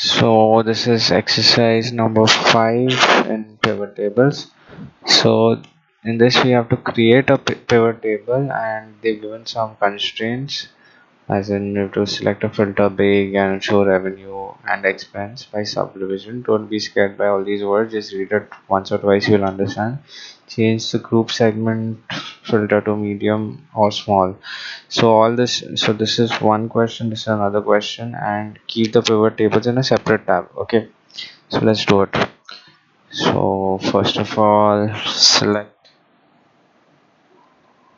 So this is exercise number 5 in pivot tables. So in this we have to create a pivot table, and they've given some constraints, as in you have to select a filter big and show revenue and expense by subdivision. Don't be scared by all these words, just read it once or twice, you'll understand. Change the group segment filter to medium or small. So this is one question, this is another question, and keep the pivot tables in a separate tab. Okay, so let's do it. So first of all, select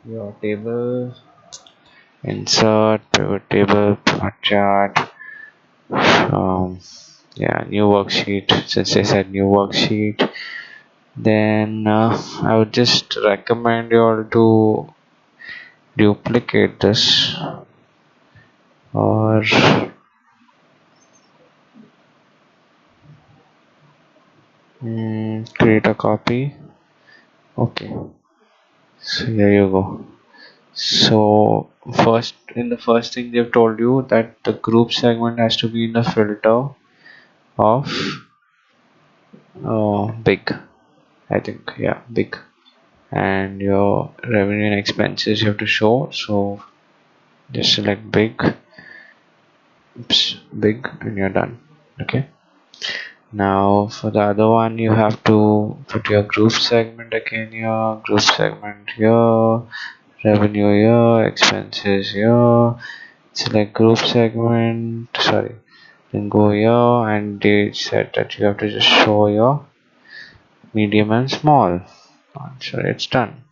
your table, insert pivot table, plot chart. Yeah, new worksheet. Since I said new worksheet, then I would just recommend you all to duplicate this, or create a copy. Okay, so here you go. So the first thing they've told you that the group segment has to be in the filter of big, I think, yeah, big, and your revenue and expenses you have to show. So just select big, big, and you're done. Okay, now for the other one you have to put your group segment again here, group segment here, revenue here, expenses here. Select group segment, sorry, then go here, and they said that you have to just show your medium and small. So it's done.